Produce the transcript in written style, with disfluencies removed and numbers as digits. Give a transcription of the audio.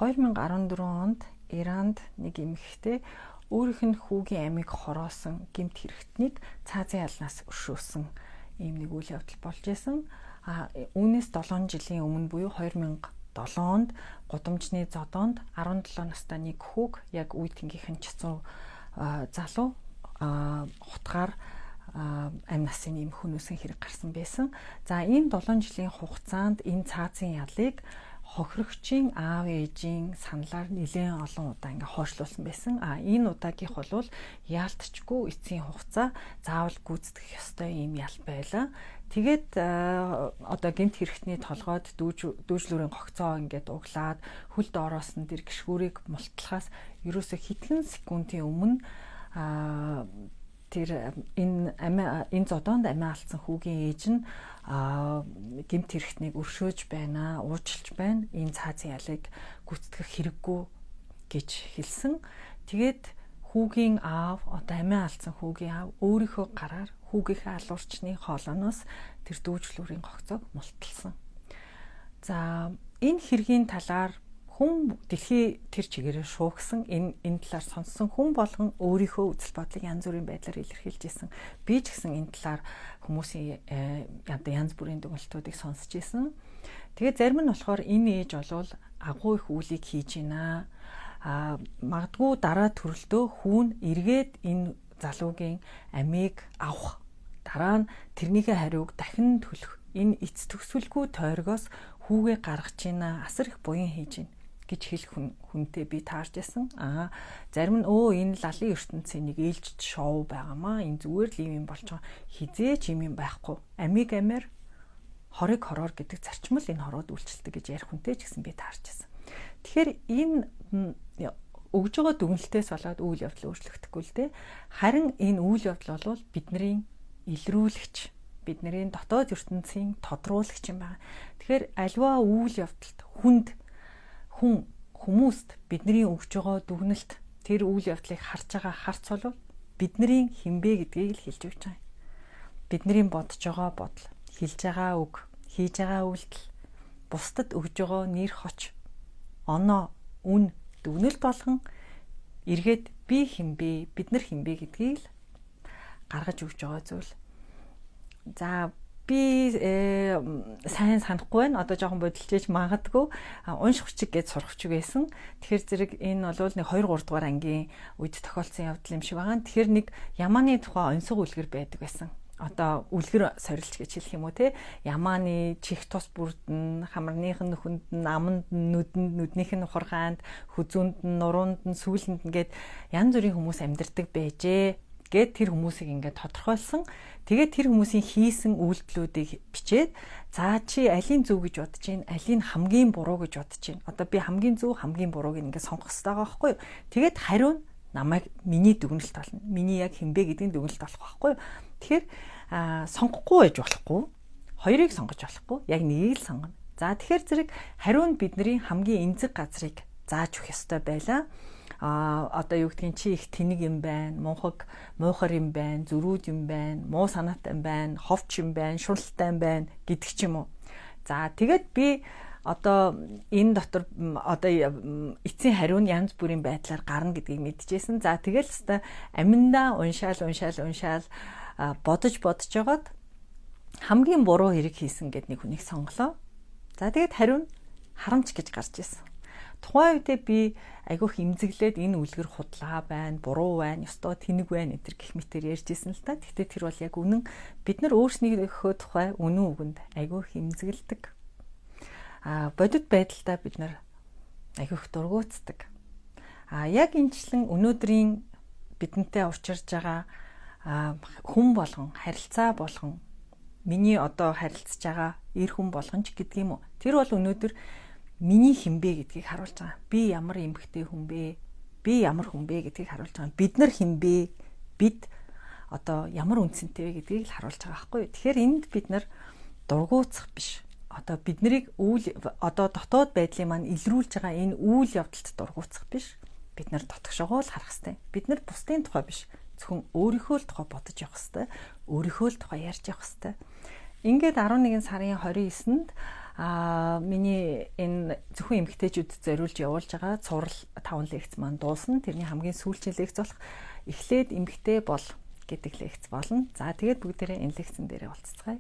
2014 онд Иранд нэг эмэгтэй өөрийнх нь хүүгийн амийг хороосон гэмт хэрэгтнийг цаазын алнаас өршөөсөн ийм нэг үйл явдал болж исэн. Үүнээс 7 жилийн өмнө буюу 2007 онд гудамжны зодоонд 17 настай нэг хүүг яг үе тэнгийнхэн чацуу залуу хутгаар амь насын ийм хүнөөсөн хэрэг гарсан байсан. За энэ 7 жилийн хугацаанд энэ цаазын ялыг хохирогчийн аав ээжийн саналаар нэлээд олон удаа ингээ хойшлуулсан байсан. Энэ удаагийнх бол яалтчгүй эцсийн хугацаа заавал гүйцэтгэх ёстой ийм ял байлаа. Тэгээд одоо гэмт хэрэгтний толгойд дүүжлүүрийн гогцоо ингээд углаад хөлд ороосон тэр гიშгүүрийг мултлахаас ерөөсө хэдхэн секундын өмнө тэр энэ зодоонд амиа алдсан хүүгийн ээж нь гэмт хэрэгтнийг өршөөж байна, уучлж байна. Энэ цаазын ялыг гүйцэтгэх хэрэггүй гэж хэлсэн. Тэгээд хүүгийн аав, одоо амиа алдсан хүүгийн аав өөрийнхөө гараар хүүгийнхээ алуурчны хоолойноос тэр дүүжлүүрийн гогцоог мулталсан. За энэ хэргийн талаар хүн дэлхий тэр чигээрээ шуугсан энэ талаар сонссон хүн болгон өөрийнхөө үзэл бодлыг янз бүрийн байдлаар илэрхийлж исэн. Би ч гэсэн энэ талаар хүмүүсийн янз бүрийн дүгнэлтүүдийг сонсч исэн. Тэгээд зарим нь болохоор энэ ээж болвол агуу их үйлийг хийж байна. Магадгүй дараа төрөлдөө хүүн эргээд энэ залуугийн амийг авах. Дараа нь тэрнийхээ хариуг дахин төлөх. Энэ эц төгсөлгүй тойргоос хүүгээ гаргаж байна. Асар их буян хийж байна гэж хэлэх хүнтэй би таарч байсан. Зарим нь энэ лалын ертөнцийн нэг ээлжид шоу байгаамаа. Энэ зүгээр л юм болж байгаа. Хизээч юм байхгүй. Амиг амиар хорыг хороор гэдэг зарчмал энэ хороод үйлчлдэг гэж ярих хүнтэй ч гэсэн би таарч байсан. Тэгэхээр энэ өгж байгаа дүгнэлтээс болоод үйл явдал өөрчлөгдөхгүй л дээ. Харин энэ үйл явдал бол бидний илрүүлэгч, бидний дотоод ертөнцийн тодруулагч юм байна. Тэгэхээр альва үйл явдалд хүмүүст бидний өгж байгаа дүгнэлт тэр үйл явдлыг харж байгаа харц бол бидний хинбэ гэдгийг л хэлж өгч байгаа. Бидний бодож байгаа бодол, хэлж байгаа үг, хийж байгаа үйлдэл, бусдад өгж байгаа нэр хоч, оноо, үн, дүгнэлт болгон эргээд би хинбэ, бид нар хинбэ гэдгийг л гаргаж өгж байгаа зүйл. За би сайн санахгүй байна. Одоо жоохон бодолчээж магадгүй унших хүчиг гэж сурах хүчиг байсан. Тэгэхээр зэрэг энэ бол нэг 2-3 дугаар ангийн үед тохиолдсон явдал юм шиг байгаа. Тэгэхээр нэг ямааны тухай онцгой үлгэр байдаг байсан. Одоо үлгэр сорилч гэж хэлэх юм уу те. Ямааны чих тус бүрдэн, хамарных нь нөхөнд нь, аманд нь, нүднийх нь ухаргаанд, хүзүүнд нь, нуруунд нь, сүүлэнд нь гэд янз бүрийн хүмүүс амьдардаг байжээ. Гэт тэр хүмүүсийг ингээд тодорхойлсон. Тэгээд тэр хүмүүсийн хийсэн үйлдэлүүдийг бичээд за чи алийн зөв гэж бодож байна, алийн хамгийн буруу гэж бодож байна. Одоо би хамгийн зөв, хамгийн бурууг ингээд сонгох хэрэгтэй байгаа байхгүй юу? Тэгээд хариу нь намайг миний дүгнэлт болно. Миний яг хинбэ гэдгийг дүгнэлт болох байхгүй юу? Тэгэхээр сонгохгүй байж болохгүй. Хоёрыг сонгож болохгүй. Яг нэгийг л сонгоно. За тэгэхээр зэрэг хариу нь бидний хамгийн эмзэг газрыг зааж өгөх ёстой байлаа. Одоо юу гэдгийг чи их тэнэг юм байна, муухар юм байна, зөрүүд юм байна, муу санаатай юм байна, ховч юм байна, шуналтай юм байна гэдэг ч юм уу. За тэгээд би одоо энэ дотор одоо эцсийн хариу нь янз бүрийн байдлаар гарна гэдгийг мэдчихсэн. За тэгэл хэвээр аминдаа уншаал бодож жагаад хамгийн буруу хэрэг хийсэн гэд нэг хүнийг сонголоо. За тэгээд хариу нь харамч гэж гарч ирсэн. Тухайн үедээ би айгүйх имзэглээд энэ үлгэр худлаа байна, буруу байна, ёстой тэнэг байна энэ гэх мэтээр ярьжсэн л та. Гэхдээ тэр бол яг үнэн бид нар өөрснийхөө тухай үнэн үгэнд айгүйх имзэглэдэг. Бодит байдалтай бид нар айгүйх дургуутдаг. Яг энэчлэн өнөөдрийн бидэнтэй учирж байгаа хүн болгон, харилцаа болгон, миний одоо харилцаж байгаа эр хүн болгон ч гэдэг юм уу. Тэр бол өнөөдөр миний хинбэ гэдгийг харуулж байгаа. Би ямар эмгтэй хүн бэ? Би ямар хүн бэ гэдгийг харуулж байгаа. Бид нар хинбэ? Бид одоо ямар үнцэнтэй вэ гэдгийг л харуулж байгаа байхгүй юу? Тэгэхээр энд бид нар дургуутсах биш. Одоо бид нарыг одоо дотоод байдлын маань илрүүлж байгаа энэ үйл явдалд дургуутсах биш. Бид нар дотгошогоо л харах хэрэгтэй. Бид нар бусдын тухай биш. Зөвхөн өөрийнхөө л тухай бодож явах хэрэгтэй. Өөрийнхөө л тухай ярьж явах хэрэгтэй. Ингээд 11 сарын 29-нд Миний энэ зөвхөн эмэгтэйчүүдэд зориулж явуулж байгаа цуврал 5 лекц маань дуусна. Тэрний хамгийн сүүлчийн лекц болох эхлээд эмэгтэй бол гэдэг лекц болно. За тэгээд бүгдээрээ энэ лекцэн дээрээ уулзцгаая.